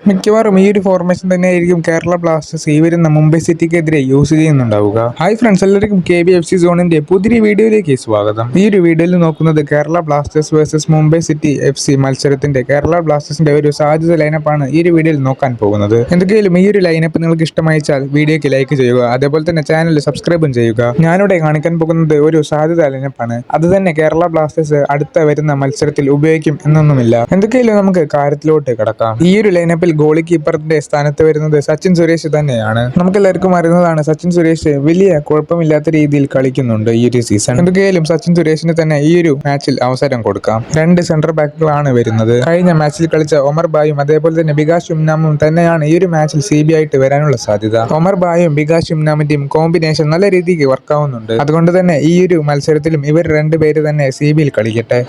മിക്കവാറും ഈ ഒരു ഫോർമേഷൻ തന്നെയായിരിക്കും കേരള ബ്ലാസ്റ്റേഴ്സ് ഈ വരുന്ന മുംബൈ സിറ്റിക്കെതിരെ യൂസ് ചെയ്യുന്നുണ്ടാവുക. ഹായ് ഫ്രണ്ട്സ്, എല്ലാവർക്കും KBFC സോണിന്റെ പുതിയ വീഡിയോയിലേക്ക് സ്വാഗതം. ഈ ഒരു വീഡിയോയിൽ നോക്കുന്നത് Kerala Blasters versus Mumbai city FC മത്സരത്തിന്റെ കേരള ബ്ലാസ്റ്റേഴ്സിന്റെ ഒരു സാധ്യത ലൈനപ്പാണ് ഈ ഒരു വീഡിയോയിൽ നോക്കാൻ പോകുന്നത്. എന്തൊക്കെയാലും ഈ ഒരു ലൈനപ്പ് നിങ്ങൾക്ക് ഇഷ്ടമായിച്ചാൽ വീഡിയോക്ക് ലൈക്ക് ചെയ്യുക, അതേപോലെ തന്നെ ചാനൽ സബ്സ്ക്രൈബും ചെയ്യുക. ഞാനിവിടെ കാണിക്കാൻ പോകുന്നത് ഒരു സാധ്യത ലൈനപ്പാണ്. അത് തന്നെ കേരള ബ്ലാസ്റ്റേഴ്സ് അടുത്ത വരുന്ന മത്സരത്തിൽ ഉപയോഗിക്കും എന്നൊന്നുമില്ല. എന്തൊക്കെയാലും നമുക്ക് കാര്യത്തിലോട്ട് കിടക്കാം. ഈ ഒരു ലൈനപ്പിൽ ഗോളി കീപ്പറിന്റെ സ്ഥാനത്ത് വരുന്നത് സച്ചിൻ സുരേഷ് തന്നെയാണ്. നമുക്കെല്ലാവർക്കും അറിയുന്നതാണ് സച്ചിൻ സുരേഷ് വലിയ കുഴപ്പമില്ലാത്ത രീതിയിൽ കളിക്കുന്നുണ്ട് ഈ ഒരു സീസൺ. എന്തൊക്കെയാലും സച്ചിൻ സുരേഷിന് തന്നെ ഈ ഒരു മാച്ചിൽ അവസരം കൊടുക്കാം. രണ്ട് സെന്റർ ബാക്കുകളാണ് വരുന്നത്. കഴിഞ്ഞ മാച്ചിൽ കളിച്ച ഒമർ ബായും അതേപോലെ തന്നെ ബികാസ് ഷുംനാമും തന്നെയാണ് ഈ ഒരു മാച്ചിൽ CB ആയിട്ട് വരാനുള്ള സാധ്യത. ഒമർ ബായും ബികാസ് ഷുംനാമിന്റെയും കോമ്പിനേഷൻ നല്ല രീതിക്ക് വർക്കാവുന്നുണ്ട്. അതുകൊണ്ട് തന്നെ ഈ ഒരു മത്സരത്തിലും ഇവർ രണ്ടുപേര് തന്നെ CBയിൽ കളിക്കട്ടെ.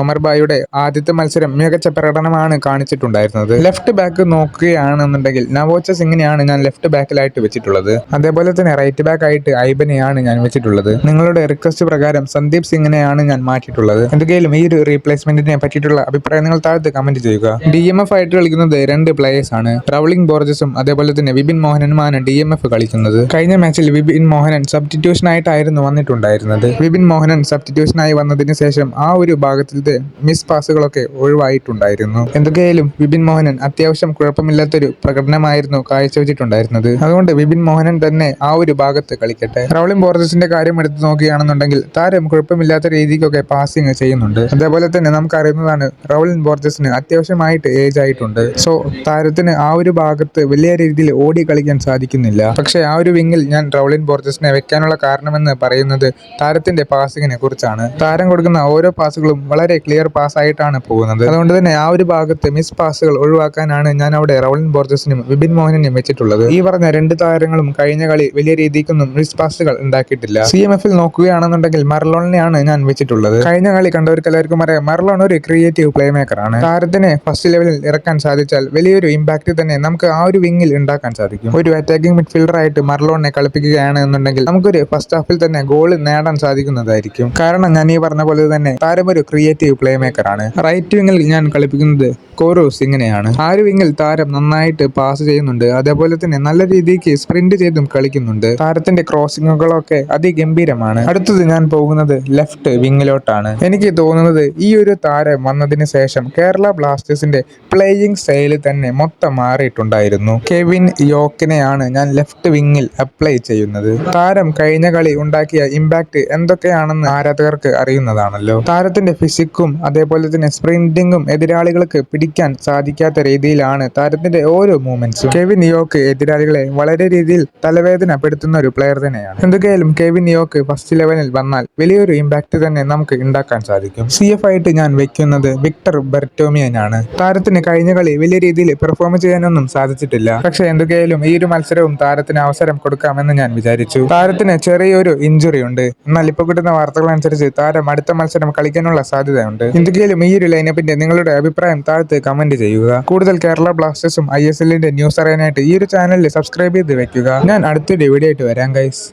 ഒമർ ബായുടെ ആദ്യത്തെ മത്സരം മികച്ച പ്രകടനമാണ് കാണിച്ചിട്ടുണ്ടായിരുന്നത്. ലെഫ്റ്റ് ബാക്ക് നോക്കുകയാണെന്നുണ്ടെങ്കിൽ നവോച്ച സിംഗിനെയാണ് ഞാൻ ലെഫ്റ്റ് ബാക്കിലായിട്ട് വെച്ചിട്ടുള്ളത്. അതേപോലെ തന്നെ റൈറ്റ് ബാക്ക് ആയിട്ട് ഐബനെയാണ് ഞാൻ വെച്ചിട്ടുള്ളത്. നിങ്ങളുടെ റിക്വസ്റ്റ് പ്രകാരം സന്ദീപ് സിംഗിനെയാണ് ഞാൻ മാറ്റിയിട്ടുള്ളത്. എന്തെങ്കിലും ഈ ഒരു റീപ്ലേസ്മെന്റിനെ പറ്റിയിട്ടുള്ള അഭിപ്രായം നിങ്ങൾ താഴത്ത് കമന്റ് ചെയ്യുക. DMF ആയിട്ട് കളിക്കുന്നത് രണ്ട് പ്ലേയേഴ്സ് ആണ്. റൗളിംഗ് ബോർജസും അതേപോലെ തന്നെ വിപിൻ മോഹനനുമാണ് DMF കളിക്കുന്നത്. കഴിഞ്ഞ മാച്ചിൽ വിപിൻ മോഹനൻ സബ്സ്റ്റിറ്റ്യൂഷൻ ആയിട്ടായിരുന്നു വന്നിട്ടുണ്ടായിരുന്നത്. വിപിൻ മോഹനൻ സബ്സ്റ്റിറ്റ്യൂഷനായി വന്നതിന് ശേഷം ആ ഒരു ഭാഗത്തിലത്തെ മിസ് പാസുകളൊക്കെ ഒഴിവായിട്ടുണ്ടായിരുന്നു. എന്തൊക്കെയായാലും വിപിൻ മോഹനൻ അത്യാവശ്യം കുഴപ്പമില്ലാത്തൊരു പ്രകടനമായിരുന്നു കാഴ്ചവെച്ചിട്ടുണ്ടായിരുന്നത്. അതുകൊണ്ട് വിപിൻ മോഹനൻ തന്നെ ആ ഒരു ഭാഗത്ത് കളിക്കട്ടെ. റൗളിംഗ് ബോർജസിന്റെ കാര്യം എടുത്തു നോക്കുകയാണെന്നുണ്ടെങ്കിൽ താരം കുഴപ്പമില്ലാത്ത രീതിക്കൊക്കെ പാസിംഗ് ചെയ്യുന്നുണ്ട്. അതേപോലെ തന്നെ നമുക്കറിയുന്നതാണ് റൗളിംഗ് ബോർജസിന് അത്യാവശ്യമായിട്ട് ഏജ് ആയിട്ടുണ്ട്. സോ താരത്തിന് ആ ഒരു ഭാഗത്ത് വലിയ രീതിയിൽ ഓടി കളിക്കാൻ സാധിക്കുന്നില്ല. പക്ഷേ ആ ഒരു വിങ്ങിൽ ഞാൻ റൗളിംഗ് ബോർജസിനെ വെക്കാനുള്ള കാരണമെന്ന് പറയുന്നത് താരത്തിന്റെ പാസിങ്ങിനെ കുറിച്ചാണ്. താരം കൊടുക്കുന്ന ഓരോ പാസുകളും വളരെ ക്ലിയർ പാസ് ആയിട്ടാണ് പോകുന്നത്. അതുകൊണ്ട് തന്നെ ആ ഒരു ഭാഗത്ത് മിസ് പാസുകൾ ഒഴിവാക്കാനാണ് ഞാൻ അവിടെ റൗളിംഗ് ബോർജസിനും വിപിൻ മോഹനനും വെച്ചിട്ടുള്ളത്. ഈ പറഞ്ഞ രണ്ട് താരങ്ങളും കഴിഞ്ഞ കളി വലിയ രീതിക്കൊന്നും മിസ് പാസുകൾ ഉണ്ടാക്കിയിട്ടില്ല. CMFൽ നോക്കുകയാണെന്നുണ്ടെങ്കിൽ മർലോണിനെയാണ് ഞാൻ വെച്ചിട്ടുള്ളത്. കഴിഞ്ഞ കളി കണ്ടവർക്ക് എല്ലാവർക്കും അറിയാം, മർലോൺ ഒരു ക്രിയേറ്റീവ് പ്ലേ മേക്കർ ആണ്. താരത്തിനെ ഫസ്റ്റ് ലെവലിൽ ഇറക്കാൻ സാധിച്ചാൽ വലിയൊരു ഇമ്പാക്ട് തന്നെ നമുക്ക് ആ ഒരു വിങ്ങിൽ ഉണ്ടാക്കാൻ സാധിക്കും. ഒരു അറ്റാക്കിംഗ് മിഡ്ഫീൽഡർ ആയിട്ട് മർലോണിനെ കളിപ്പിക്കുകയാണ് എന്നുണ്ടെങ്കിൽ നമുക്കൊരു ഫസ്റ്റ് ഹാഫിൽ തന്നെ ഗോൾ നേടാൻ സാധിക്കുന്നതായിരിക്കും. കാരണം ഞാൻ ഈ പറഞ്ഞ പോലെ തന്നെ താരം ഒരു ക്രിയേറ്റീവ് പ്ലേ മേക്കർ ആണ്. റൈറ്റ് വിങ്ങിൽ ഞാൻ കളിപ്പിക്കുന്നത് കോറോ സിംഗിനെയാണ്. ആ ഒരു വിങ്ങിൽ താരം നന്നായിട്ട് പാസ് ചെയ്യുന്നുണ്ട്. അതേപോലെ തന്നെ നല്ല രീതിക്ക് സ്പ്രിന്റ് ചെയ്തും കളിക്കുന്നുണ്ട്. താരത്തിന്റെ ക്രോസിങ്ങുകളൊക്കെ അതിഗംഭീരമാണ്. അടുത്തത് ഞാൻ പോകുന്നത് ലെഫ്റ്റ് വിങ്ങിലോട്ടാണ്. എനിക്ക് തോന്നുന്നത് ഈ ഒരു താരം വന്നതിന് ശേഷം കേരള ബ്ലാസ്റ്റേഴ്സിന്റെ പ്ലേയിങ് സ്റ്റൈല് തന്നെ മൊത്തം മാറിയിട്ടുണ്ടായിരുന്നു. കെവിൻ യോക്കിനെയാണ് ഞാൻ ലെഫ്റ്റ് വിങ്ങിൽ അപ്ലൈ ചെയ്യുന്നത്. താരം കഴിഞ്ഞ കളി ഉണ്ടാക്കിയ ഇമ്പാക്ട് എന്തൊക്കെയാണെന്ന് ആരാധകർക്ക് അറിയുന്നതാണല്ലോ. താരത്തിന്റെ ഫിസിക്കും അതേപോലെ തന്നെ സ്പ്രിന്റിങ്ങും എതിരാളികൾക്ക് പിടിക്കാൻ സാധിക്കാത്ത രീതിയിലാണ് താരത്തിന്റെ ഓരോ മൂവ്മെന്റ്സും. കെവിൻ യോക്ക് എതിരാളികളെ വളരെ രീതിയിൽ തലവേദനപ്പെടുത്തുന്ന ഒരു പ്ലെയർ തന്നെയാണ്. എന്തൊക്കെയായാലും കെവിൻ യോക്ക് ഫസ്റ്റ് ലെവലിൽ വന്നാൽ വലിയൊരു ഇമ്പാക്ട് തന്നെ നമുക്ക് ഉണ്ടാക്കാൻ സാധിക്കും. CF ആയിട്ട് ഞാൻ വെക്കുന്നത് വിക്ടർ ബെർട്ടോമിയനാണ്. താരത്തിന് കഴിഞ്ഞ കളി വലിയ രീതിയിൽ പെർഫോം ചെയ്യാനൊന്നും സാധിച്ചിട്ടില്ല. പക്ഷെ എന്തൊക്കെയായാലും ഈ ഒരു മത്സരവും താരത്തിന് അവസരം കൊടുക്കാമെന്ന് ഞാൻ വിചാരിച്ചു. താരത്തിന് ചെറിയൊരു ഇഞ്ചുറി ഉണ്ട്. എന്നാൽ ഇപ്പോൾ കിട്ടുന്ന വാർത്തകൾ അനുസരിച്ച് താരം അടുത്ത മത്സരം കളിക്കാനുള്ള സാധ്യതയുണ്ട്. എന്തൊക്കെയായാലും ഈ ഒരു ലൈനപ്പിന്റെ നിങ്ങളുടെ അഭിപ്രായം താഴത്ത് കമന്റ് ചെയ്യുക. കൂടുതൽ കേരള ബ്ലാസ്റ്റേഴ്സും ISLന്റെ ന്യൂസ് അറിയാനായിട്ട് ഈ ഒരു ചാനലിൽ സബ്സ്ക്രൈബ് ചെയ്ത് വെക്കുക. ഞാൻ അടുത്തൊരു വീഡിയോ ആയിട്ട് വരാം ഗൈസ്.